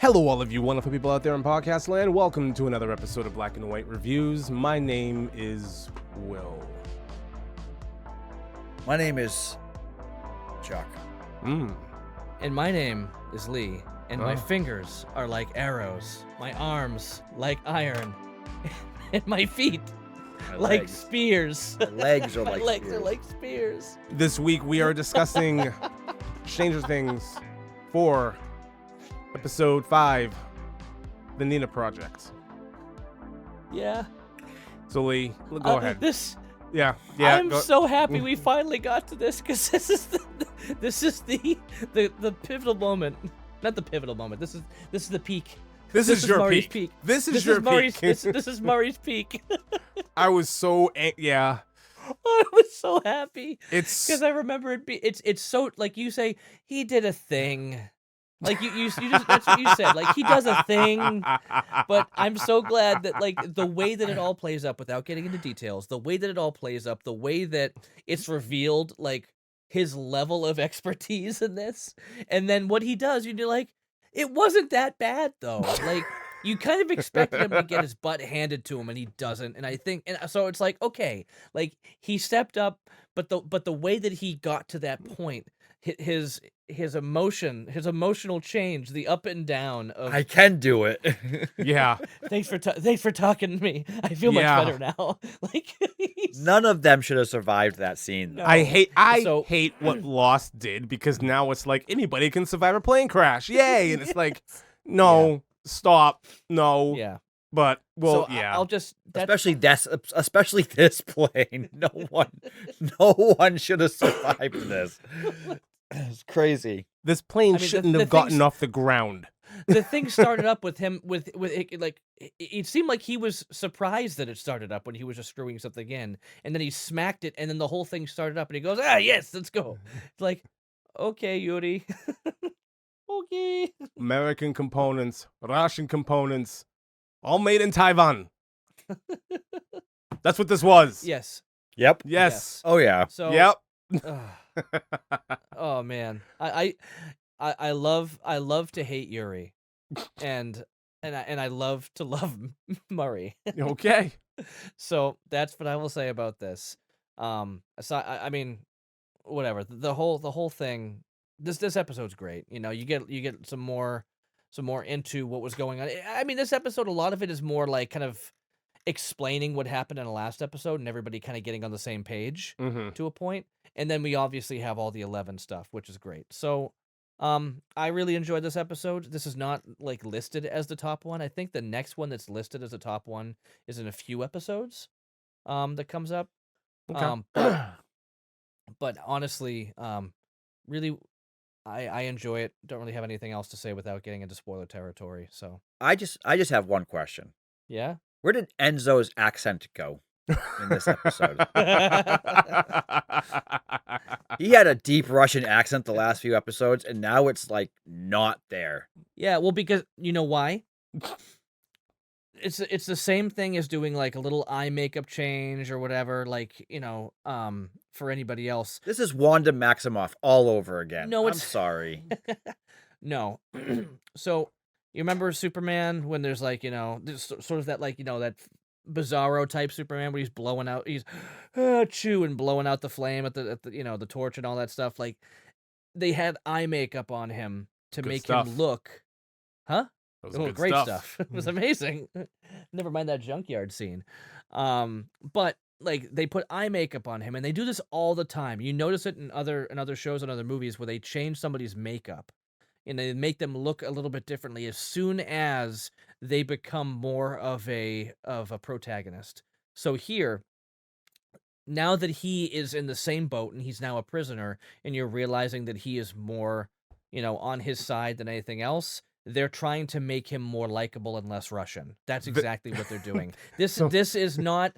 Hello, all of you wonderful people out there in podcast land. Welcome to another episode of Black and White Reviews. My name is Will. My name is Chuck. And my name is Lee, and my fingers are like arrows, my arms like iron, and my feet like legs. spears. My legs are My like legs spears. are like spears. This week we are discussing Stranger Things 4, Episode 5, The Nina Project. Yeah. So Lee, go ahead. Yeah. I'm go- so happy we finally got to this because this is the pivotal moment. Not the pivotal moment. This is the peak. This is your Murray's peak. peak. This is your Murray's, peak. this is Murray's peak. I was so yeah. I was so happy. It's Because I remember it's so, like you say, he did a thing. Like you just, that's what you said. Like he does a thing, but I'm so glad that like the way that it all plays up, without getting into details, the way that it all plays up, the way that it's revealed, like his level of expertise in this, and then what he does, you're like, it wasn't that bad though. Like you kind of expected him to get his butt handed to him, and he doesn't. And I think, and so it's like, okay, like he stepped up, but the way that he got to that point, his emotional change, the up and down of. I can do it. yeah. Thanks for talking to me. I feel much Yeah. better now. Like None of them should have survived that scene. No. I So- hate what Lost did, because now it's like anybody can survive a plane crash. Yay. And it's like, no, stop. No. yeah. But well, So yeah. I'll just Especially this plane. No one should have survived this. It's crazy. This plane I mean, shouldn't the have gotten things- off the ground. the thing started up with him with it, like it seemed like he was surprised that it started up when he was just screwing something in, and then he smacked it, and then the whole thing started up, and he goes, yes, let's go. It's like, okay, Yuri. Okay. American components, Russian components, all made in Taiwan. That's what this was. Yes. Yep. Yes. Oh yeah. So Yep. Oh man, I love to hate Yuri, and I love to love Murray. Okay. So that's what I will say about this. I mean, whatever. The whole thing. This episode's great. You know, you get some more into what was going on. I mean, this episode, a lot of it is more like kind of explaining what happened in the last episode, and everybody kind of getting on the same page Mm-hmm. to a point. And then we obviously have all the 11 stuff, which is great. So, I really enjoyed this episode. This is not like listed as the top one. I think the next one that's listed as the top one is in a few episodes, that comes up. Okay. But honestly, really, I enjoy it. Don't really have anything else to say without getting into spoiler territory. So, I just have one question. yeah. Where did Enzo's accent go in this episode? He had a deep Russian accent the last few episodes, and now it's like not there. Yeah, well, because you know why? It's the same thing as doing like a little eye makeup change or whatever, like, for anybody else. This is Wanda Maximoff all over again. No, I'm it's- sorry. No. So, you remember Superman when there's like, there's sort of that like, that Bizarro type Superman where he's blowing out, he's and blowing out the flame at the the torch and all that stuff. Like, they had eye makeup on him to Good make stuff. him look, huh? That was Oh, good great stuff. stuff. It was amazing. Never mind that junkyard scene. But like they put eye makeup on him, and they do this all the time. You notice it in other shows and other movies where they change somebody's makeup and they make them look a little bit differently as soon as they become more of a protagonist. So here, now that he is in the same boat and he's now a prisoner, and you're realizing that he is more, on his side than anything else, they're trying to make him more likable and less Russian. That's exactly what they're doing. This is not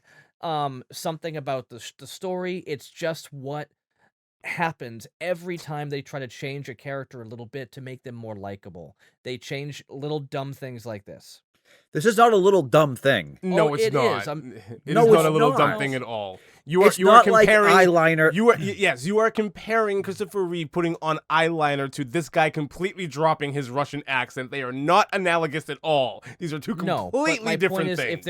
something about the story. It's just what happens every time they try to change a character a little bit to make them more likable. They change little dumb things like this. This is not a little dumb thing. No, Oh, it's it not. is. It No, is not it's a little dumb not. thing at all. You It's are not like comparing eyeliner. Yes, you are comparing Christopher Reeve putting on eyeliner to this guy completely dropping his Russian accent. They are not analogous at all. These are two No, completely but my different point is, things. if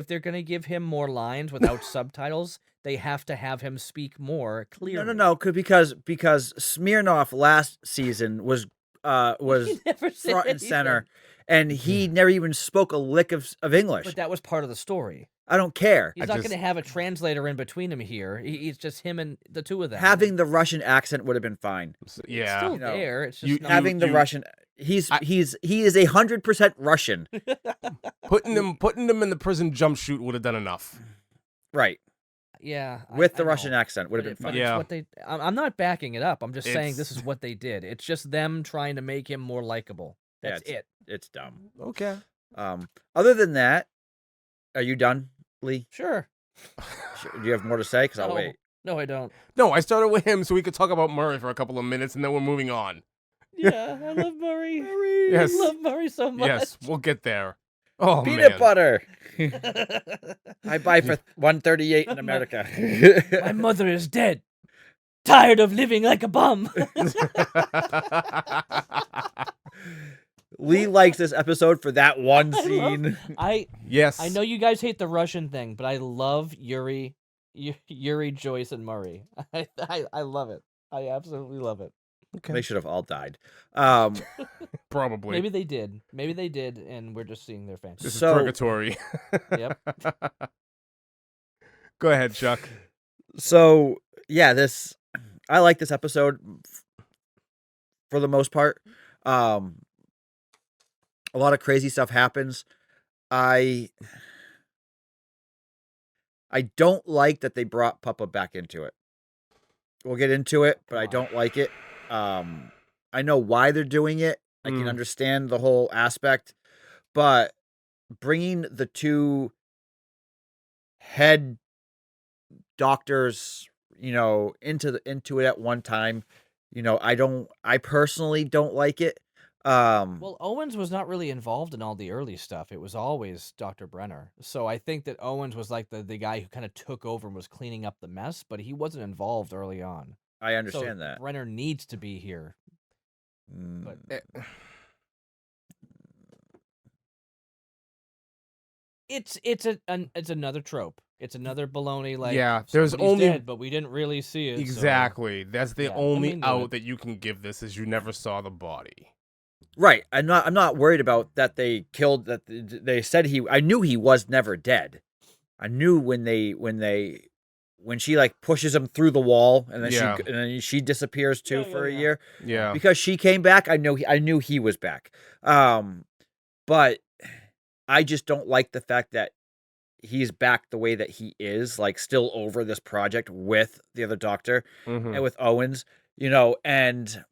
they're gonna give him more lines without subtitles, they have to have him speak more clearly. No, because Smirnoff last season was He never said front and anything. center, and he never even spoke a lick of English. But that was part of the story. I don't care. He's not going to have a translator in between him here. He's just him and the two of them. Having the Russian accent would have been fine. It's yeah. still You know, there. It's just you- not. Having the Russian, he is 100% Russian. Putting them in the prison jump shoot would have done enough. Right. Yeah, With the I Russian know. accent would have been But fine. it's Yeah. what they. I'm not backing it up. I'm just saying this It's- is what they did. It's just them trying to make him more likable. Yeah, That's it. It's dumb. Okay. Other than that, are you done, Lee? Sure. Do you have more to say? Because I'll No. wait. No, I don't. No, I started with him so we could talk about Murray for a couple of minutes and then we're moving on. Yeah, I love Murray. Yes. I love Murray so much. Yes, we'll get there. Oh Peanut man. butter. I buy for $1.38 in America. My mother is dead. Tired of living like a bum. Lee likes this episode for that one I love- scene. Yes. I know you guys hate the Russian thing, but I love Yuri, Joyce, and Murray. I love it. I absolutely love it. Okay. They should have all died. Probably. Maybe they did. Maybe they did, and we're just seeing their fantasy. This is So- purgatory. Yep. Go ahead, Chuck. So yeah, I like this episode for the most part. A lot of crazy stuff happens. I don't like that they brought Papa back into it. We'll get into it, but I don't like it. I know why they're doing it. I can Mm. understand the whole aspect, but bringing the two head doctors, into it at one time, I personally don't like it. Well, Owens was not really involved in all the early stuff. It was always Dr. Brenner. So I think that Owens was like the guy who kind of took over and was cleaning up the mess, but he wasn't involved early on. I So understand that. Brenner needs to be here. Mm, But it's another trope. It's another baloney. Like Yeah, there's somebody's only- dead, but we didn't really see it. so- Exactly. That's the Yeah, I only mean, out that you can give this is you never saw the body. right. I'm not worried about that they killed that they said I knew he was never dead. I knew when she like pushes him through the wall and then Yeah. she disappears too Yeah, for a yeah. year. Yeah. Because she came back, I knew he was back. But I just don't like the fact that he's back the way that he is, like still over this project with the other doctor Mhm. and with Owens, and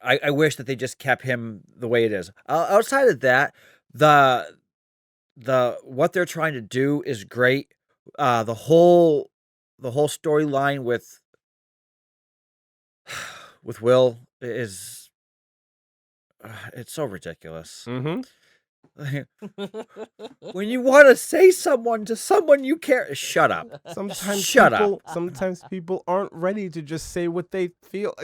I wish that they just kept him the way it is. Outside of that, the what they're trying to do is great. The whole storyline with Will is it's so ridiculous. Mhm. When you want to say to someone you care, shut up. Sometimes Shut up. Sometimes people aren't ready to just say what they feel.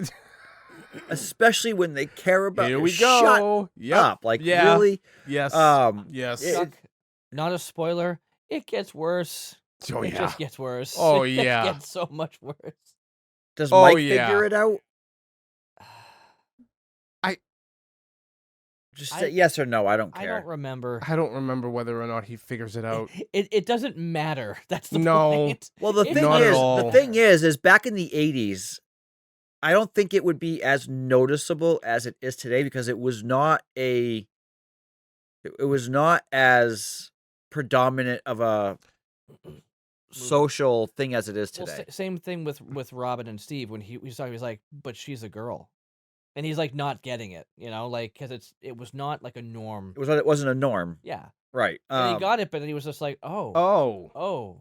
Especially when they care about Here you. we Shut go. Yep. up. Like Yeah. really? Yes. it- Yes. Chuck, not a spoiler. It gets worse. Oh It yeah. just gets worse. Oh, It yeah. gets so much worse. Does Oh, Mike yeah. figure it out? I- Just say yes or no. I don't I care. don't remember. I don't remember whether or not he figures it out. It doesn't matter. That's the No. point. Well, the It thing Not at is, all. is back in the 80s, I don't think it would be as noticeable as it is today because it was not as predominant of a social thing as it is Well, today. same thing with Robin and Steve when he was talking. He was like, "But she's a girl," and he's like not getting it, like because it was not like a norm. It wasn't a norm, Yeah, right? and he got it, but then he was just like, "Oh, Oh. Oh,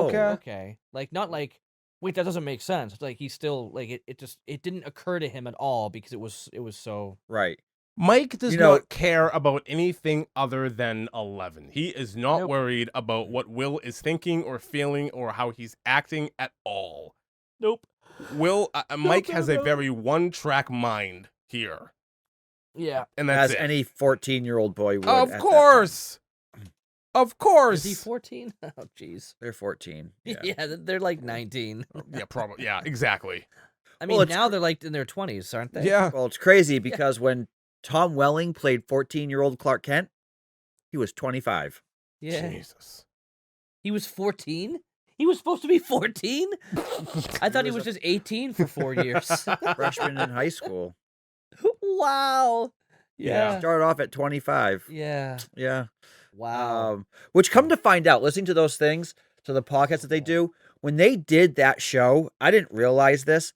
okay. okay," like not like. Wait, that doesn't make sense. It's like he's still like it didn't occur to him at all because it was so right. Mike does You know- not care about anything other than 11. He is not Nope. worried about what Will is thinking or feeling or how he's acting at all. Nope. Mike has a no. very one-track mind here, Yeah. and that's As it. any 14-year-old boy would. Of at that course, of course. Is he 14? Oh, jeez. time. They're 14. Yeah. Yeah, they're like 19. Yeah, probably. Yeah, exactly. I Well, mean, it's now they're like in their 20s, aren't they? Yeah. Well, it's crazy because when Tom Welling played 14-year-old Clark Kent, he was 25. Yeah. Jesus. He was 14? He was supposed to be 14? I thought he was just 18 for 4 years. Freshman in high school. Wow. Yeah. Yeah. Started off at 25. Yeah. Yeah. Wow. Which come to find out, listening to those things, to the podcasts that they do, when they did that show, I didn't realize this.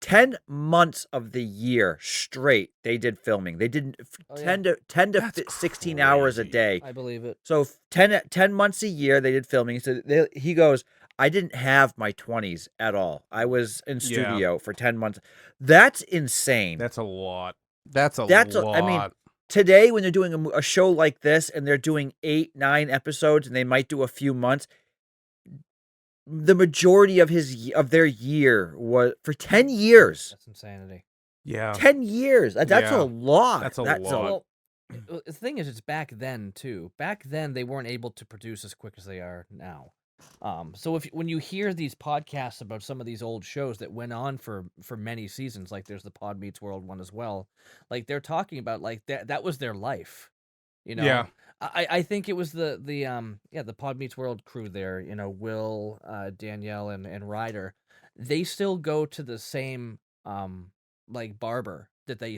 10 months of the year straight, they did filming. They did Oh, yeah. 10 to That's 16 hours a crazy. day. I believe it. So 10 months a year they did filming. So he goes, I didn't have my 20s at all. I was in studio for 10 months. That's insane. That's a lot. That's a That's lot. I mean, today when they're doing a show like this and they're doing 8, 9 episodes and they might do a few months, the majority of their year was for 10 years. That's insanity. yeah. 10 years. That's Yeah. a lot. That's a lot. Well, the thing is, it's back then too. Back then, they weren't able to produce as quick as they are now. So when you hear these podcasts about some of these old shows that went on for many seasons, like there's the Pod Meets World one as well, like they're talking about like that was their life, you know. Yeah. I think it was the Pod Meets World crew there, you know, Will, Danielle, and Ryder. They still go to the same like barber that they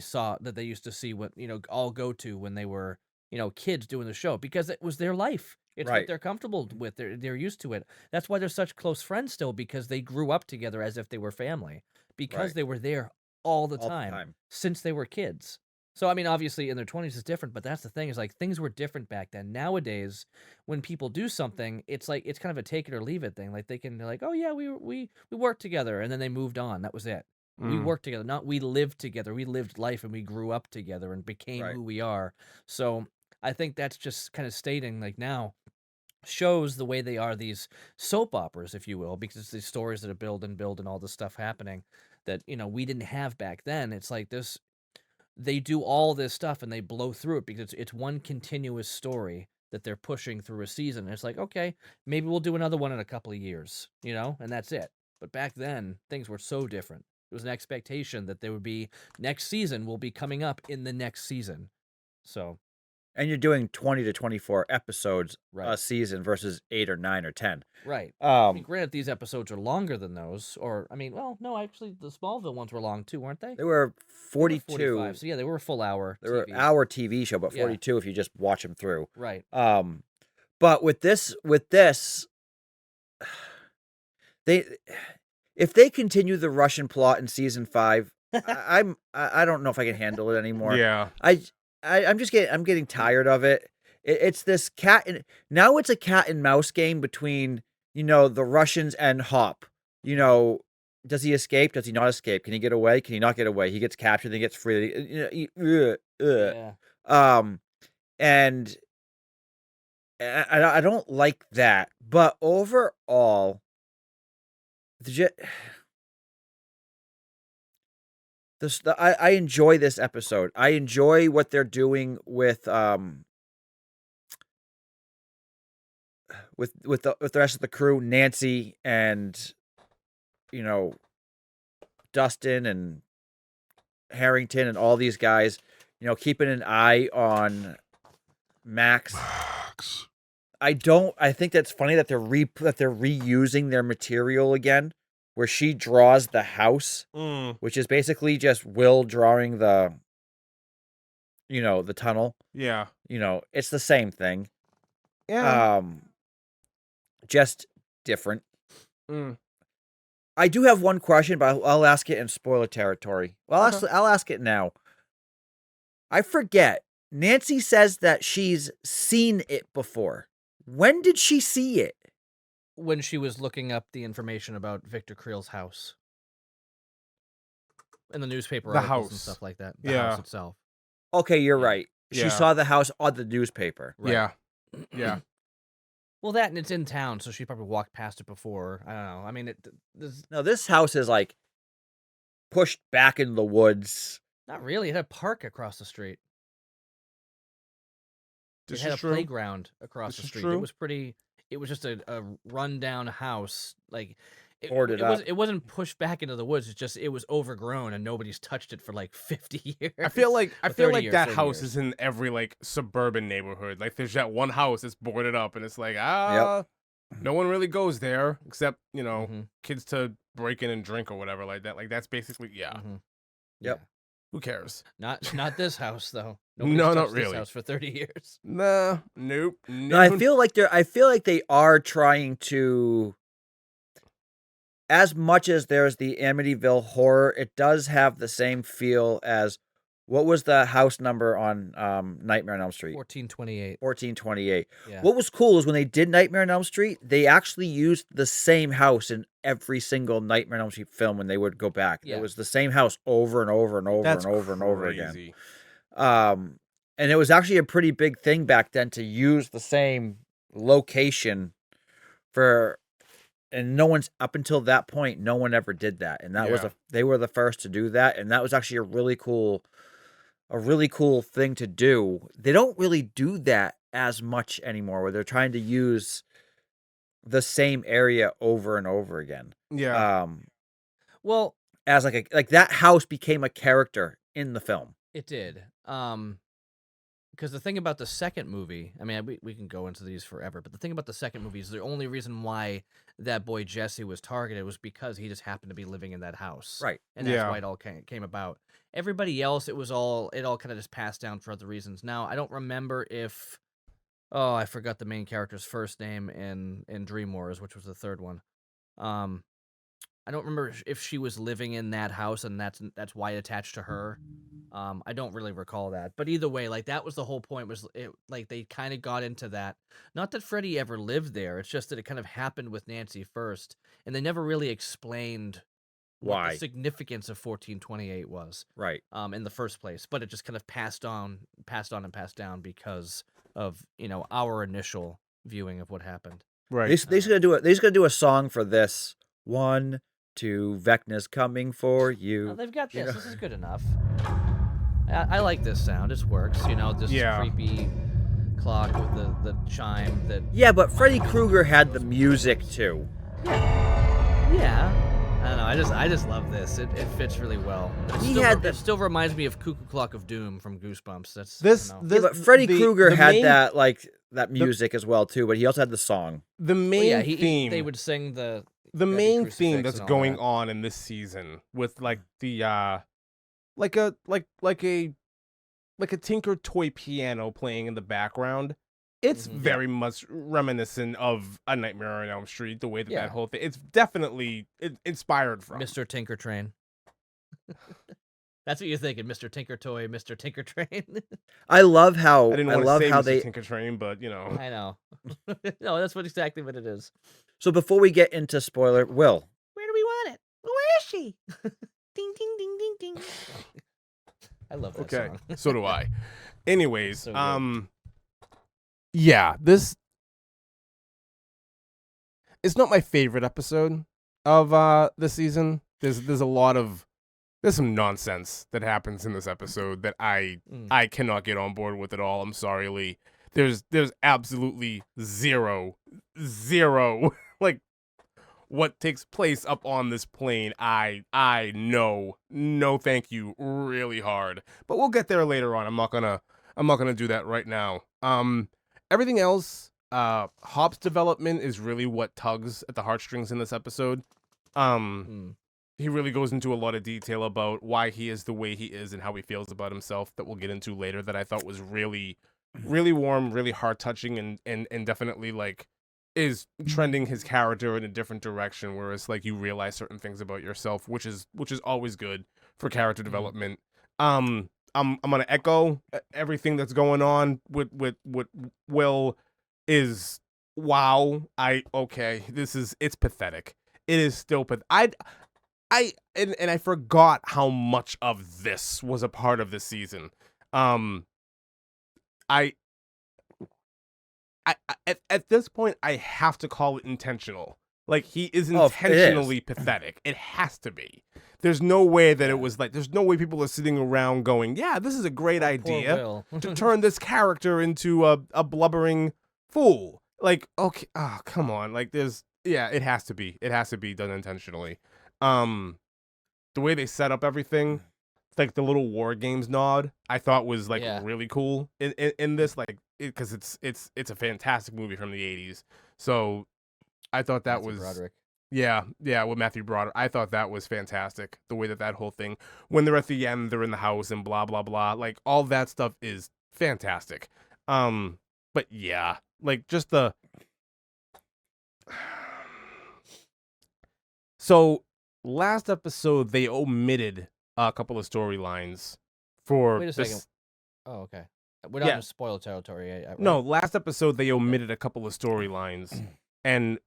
used to see what, you know, all go to when they were, you know, kids doing the show, because it was their life. It's what Right. they're comfortable with. They're used to it. That's why they're such close friends still, because they grew up together as if they were family, because Right. they were there all the All the time time. since they were kids. So I mean, obviously in their 20s is different, but that's the thing, is like things were different back then. Nowadays, when people do something, it's like it's kind of a take it or leave it thing. Like they can be like, "Oh yeah, we worked together," and then they moved on. That was it. We Mm. worked together, not we lived together. We lived life and we grew up together and became Right. who we are. So I think that's just kind of stating like now shows the way they are, these soap operas, if you will, because it's these stories that are build and all this stuff happening that, you know, we didn't have back then. It's like this, they do all this stuff and they blow through it because it's one continuous story that they're pushing through a season. And it's like, okay, maybe we'll do another one in a couple of years, you know, and that's it. But back then, things were so different. It was an expectation that there would be next season will be coming up in the next season. So, And you're doing 20 to 24 episodes a right, season versus 8 or 9 or 10. right. I mean, Um, granted, these episodes are longer than those, or I mean, well, no, actually, the Smallville ones were long too, weren't they? they were They were 42. 45. So yeah, they were a full hour. They were TV. hour TV show, but Yeah. 42 if you just watch them through. Right. But with this, they, if they continue the Russian plot in season 5, I don't know if I can handle it anymore. Yeah. I'm getting tired of it. It's this now it's a cat and mouse game between, you know, the Russians and Hop. You know, does he escape? Does he not escape? Can he get away? Can he not get away? He gets captured, then he gets free. You know, Yeah. And I don't like that. But overall, I enjoy this episode. I enjoy what they're doing with the rest of the crew, Nancy and, you know, Dustin and Harrington and all these guys, you know, keeping an eye on Max. I think that's funny that they're reusing their material again, where she draws the house, Mm. which is basically just Will drawing the, you know, the tunnel. Yeah. You know, it's the same thing. Yeah. Just different. Mm. I do have one question, but I'll ask it in spoiler territory. Well, Okay. I'll ask it now. I forget. Nancy says that she's seen it before. When did she see it? When she was looking up the information about Victor Creel's house in the newspaper The articles and house. stuff like that. The Yeah. house itself. Okay, you're Yeah. right. She Yeah. saw the house on the newspaper. Right. Yeah. Yeah. Well, that and it's in town, so she probably walked past it before. I don't know. I mean, this Now this house is like pushed back into the woods. not really. It had a park across the street. It This had is a true. playground across This the is street. true. It was pretty. It was just a rundown house. Like Boarded was up. it wasn't pushed back into the woods. It's just it was overgrown and nobody's touched it for like 50 years. I feel like Or 30 years, that 30 house years. is in every like suburban neighborhood. Like there's that one house that's boarded up, and it's like no one really goes there except Mhm, kids to break in and drink or whatever like that. Like that's basically mhm. Yep. Yeah. Who cares? Not this house though. No, Nobody's not touched this really. house for 30 years. Nah, nope. No, I feel like they are trying to, as much as there's the Amityville horror, it does have the same feel as what was the house number on Nightmare on Elm Street? 1428. 1428. Yeah. What was cool is when they did Nightmare on Elm Street, they actually used the same house in every single Nightmare on Elm Street film when they would go back. Yeah. It was the same house over and over and over that's and over and over again. crazy. And it was actually a pretty big thing back then to use the same location and no one's up until that point, no one ever did that. And that was Yeah. they were the first to do that. And that was actually a really cool thing to do. They don't really do that as much anymore, where they're trying to use the same area over and over again. Yeah. Well, As like that house became a character in the film. it did. Because the thing about the second movie, I mean, we can go into these forever, but the thing about the second movie is the only reason why that boy Jesse was targeted was because he just happened to be living in that house. Right. And that's Yeah. why it all came about. Everybody else, it all kind of just passed down for other reasons. Now, I don't remember if, I forgot the main character's first name in Dream Wars, which was the third one. I don't remember if she was living in that house and that's why it attached to her. I don't really recall that, but either way, like that was the whole point. Was it like they kind of got into that? Not that Freddy ever lived there. It's just that it kind of happened with Nancy first, and they never really explained what Why? the significance of 1428 was. Right. In the first place, but it just kind of passed on and passed down because of our initial viewing of what happened. Right. They just gotta do a song for this. 1, 2, Vecna's coming for you. They've got this. Yeah. This is good enough. I like this sound. This works. This Yeah. creepy clock with the chime that. Yeah, but Freddy Krueger had the music too. Yeah. I don't know. I just love this. It fits really well. It still reminds me of Cuckoo Clock of Doom from Goosebumps. That's This, I don't know. this Yeah, but Freddy the- Krueger the had main- that music as well too, but he also had the song. The Well, main yeah, theme. they would sing the Deadly main Crucifix theme and that's all going that. on in this season with like the like a Tinker Toy piano playing in the background. It's Mhm. very much reminiscent of A Nightmare on Elm Street. The way that Yeah. that whole thing, it's definitely inspired from. Mr. Tinker Train. That's what you're thinking, Mr. Tinker Toy, Mr. Tinker Train. I love how I didn't I want to love say how Mr. they Tinker Train, but I know. No, that's exactly what it is. So before we get into spoiler, Will, Where do we want it? Where is she? Ding ding ding ding ding. I love that okay, song. so do I. Anyways, So good. yeah, this it's not my favorite episode of this season. There's some nonsense that happens in this episode that I cannot get on board with at all. I'm sorry, Lee. There's absolutely zero like what takes place up on this plane. I know, no thank you, really hard. But we'll get there later on. I'm not gonna do that right now. Everything else, Hop's development is really what tugs at the heartstrings in this episode. He really goes into a lot of detail about why he is the way he is and how he feels about himself that we'll get into later, that I thought was really, really warm, really heart touching, and definitely like is trending his character in a different direction, whereas like you realize certain things about yourself, which is always good for character development. I'm gonna echo everything that's going on with Will. Is wow. It's pathetic. It is still pathetic. I forgot how much of this was a part of this season. Um, I, at this point, I have to call it intentional. Like, he is Oh, it is. intentionally pathetic. It has to be. There's no way that Yeah. it was like. There's no way people are sitting around going, "Yeah, this is a great Poor idea Will. to turn this character into a blubbering fool." Like, okay, oh, come on. Like, it has to be. It has to be done intentionally. The way they set up everything, like the little War Games nod, I thought was like Yeah. really cool in this, like, because it's a fantastic movie from the '80s. So I thought that Matthew was Broderick. yeah, with Matthew Broderick. I thought that was fantastic. The way that whole thing, when they're at the end, they're in the house and blah blah blah. Like, all that stuff is fantastic. But yeah, like, just the so last episode they omitted a couple of storylines for Wait a this. second. Oh, okay. We're not Yeah. in spoiler territory yet, right? No, last episode they omitted a couple of storylines, and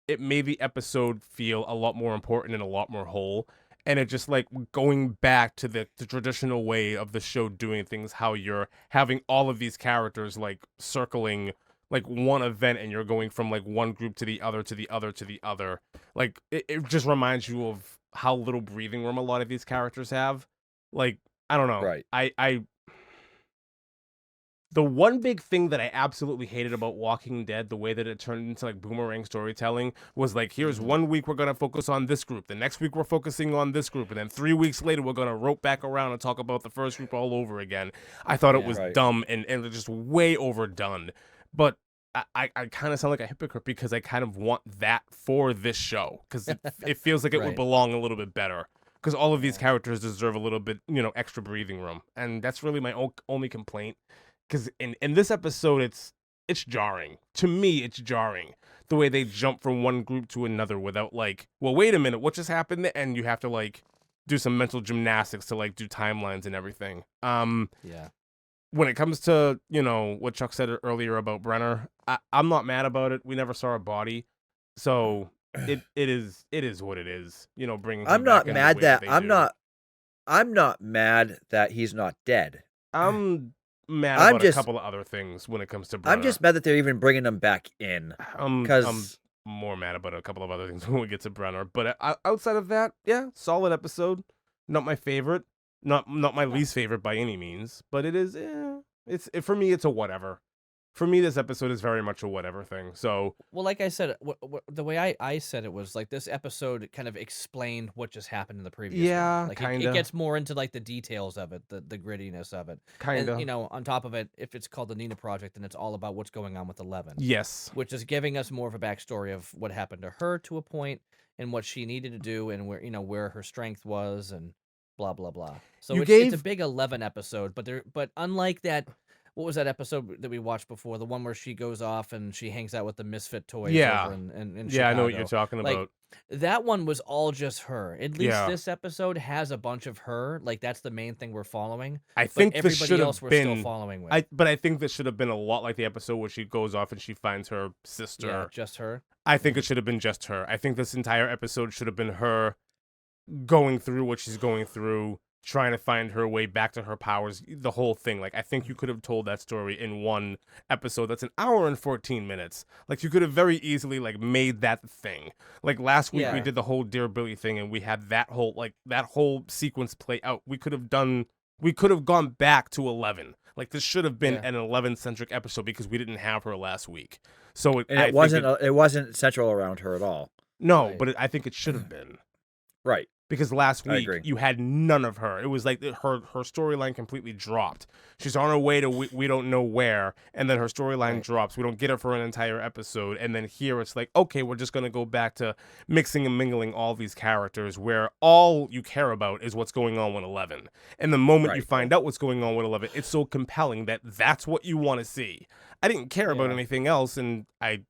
it made the episode feel a lot more important and a lot more whole. And it just, like, going back to the traditional way of the show doing things, how you're having all of these characters, like, circling, like, one event, and you're going from, like, one group to the other, to the other, to the other. Like, it just reminds you of how little breathing room a lot of these characters have. Like, I don't know. Right. The one big thing that I absolutely hated about Walking Dead, the way that it turned into, like, boomerang storytelling, was like, here's 1 week we're gonna focus on this group, the next week we're focusing on this group, and then 3 weeks later we're gonna rope back around and talk about the first group all over again. I thought it Yeah. was Right. dumb and just way overdone. But I kind of sound like a hypocrite because I kind of want that for this show, because it feels like it would Right. belong a little bit better. Because all of these Yeah. characters deserve a little bit, extra breathing room, and that's really my only complaint. Because in this episode, it's jarring. To me, it's jarring the way they jump from one group to another without, like, well, wait a minute, what just happened? And you have to, like, do some mental gymnastics to, like, do timelines and everything. Yeah. When it comes to, what Chuck said earlier about Brenner, I'm not mad about it. We never saw a body, so it is what it is. Bringing him I'm back not in the mad way that they I'm do. not mad that he's not dead. I'm mad I'm about just- a couple of other things when it comes to Brenner. I'm just mad that they're even bringing him back in. I'm 'Cause- more mad about a couple of other things when we get to Brenner. But outside of that, yeah, solid episode. Not my favorite. Not my least favorite by any means. But it is. For me, it's a whatever. For me, this episode is very much a whatever thing. So Well, like I said, the way I said it was like this episode kind of explained what just happened in the previous Yeah, one. Like kinda. it gets more into like the details of it, the grittiness of it. kind And of. on top of it, if it's called the Nina Project, then it's all about what's going on with 11. Yes. Which is giving us more of a backstory of what happened to her to a point and what she needed to do and where her strength was and blah blah blah. So You it's a gave- big 11 episode, but unlike that, what was that episode that we watched before? The one where she goes off and she hangs out with the misfit toys Yeah. over in Yeah, I know what Chicago. you're talking Like, about. That one was all just her. At least Yeah. this episode has a bunch of her. Like that's the main thing we're following. I But think this everybody should else have we're been. still following with. But I think this should have been a lot like the episode where she goes off and she finds her sister. Yeah, just her. I think it should have been just her. I think this entire episode should have been her going through what she's going through, trying to find her way back to her powers, the whole thing. Like, I think you could have told that story in one episode that's an hour and 14 minutes. Like, you could have very easily, like, made that thing. Like, last week we Yeah. did the whole Dear Billy thing, and we had that whole sequence play out. We could have gone back to 11. Like, this should have been Yeah. an 11-centric episode because we didn't have her last week. So And I it think wasn't central around her at all. no, Right. but I think it should have been. Right. Because last I week agree. you had none of her. It was like her storyline completely dropped. She's on her way to we don't know where, and then her storyline Right. drops. We don't get her for an entire episode, and then here it's like, okay, we're just gonna go back to mixing and mingling all these characters, where all you care about is what's going on with 11. And the moment you Right. find out what's going on with 11, it's so compelling that that's what you want to see. I didn't care about Yeah. anything else, and I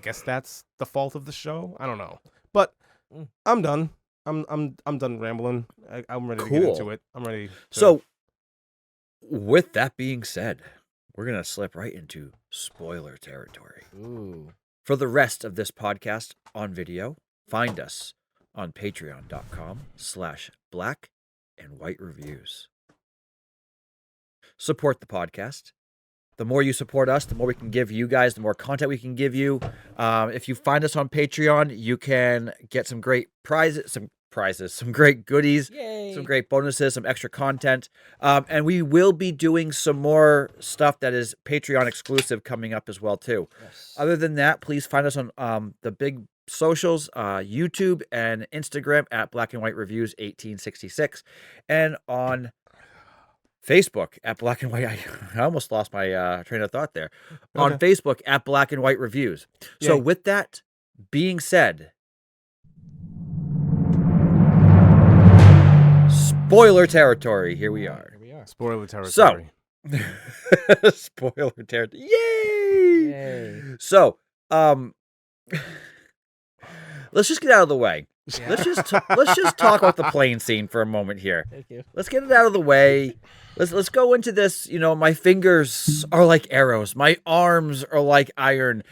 guess that's the fault of the show. I don't know, but Mm. I'm done. I'm done rambling. I'm ready to get into Cool. it. I'm ready. So, with that being said, we're going to slip right into spoiler territory. Ooh. For the rest of this podcast on video, find us on patreon.com/black and white reviews. support the podcast. The more you support us, the more we can give you guys, the more content we can give you. If you find us on Patreon, you can get some great some great goodies, Yay. some great bonuses, some extra content. And we will be doing some more stuff that is Patreon exclusive coming up as well, too. Yes. Other than that, please find us on the big socials, YouTube and Instagram at Black and White Reviews 1866, and on Facebook at Black and White. I almost lost my train of thought there. On Facebook at Black and White Reviews. So with that being said, spoiler territory. Here we are. Spoiler territory. So, spoiler territory. Yay! So, let's just get out of the way. Yeah. Let's just talk about the plane scene for a moment here. Thank you. Let's get it out of the way. Let's go into this. My fingers are like arrows. My arms are like iron.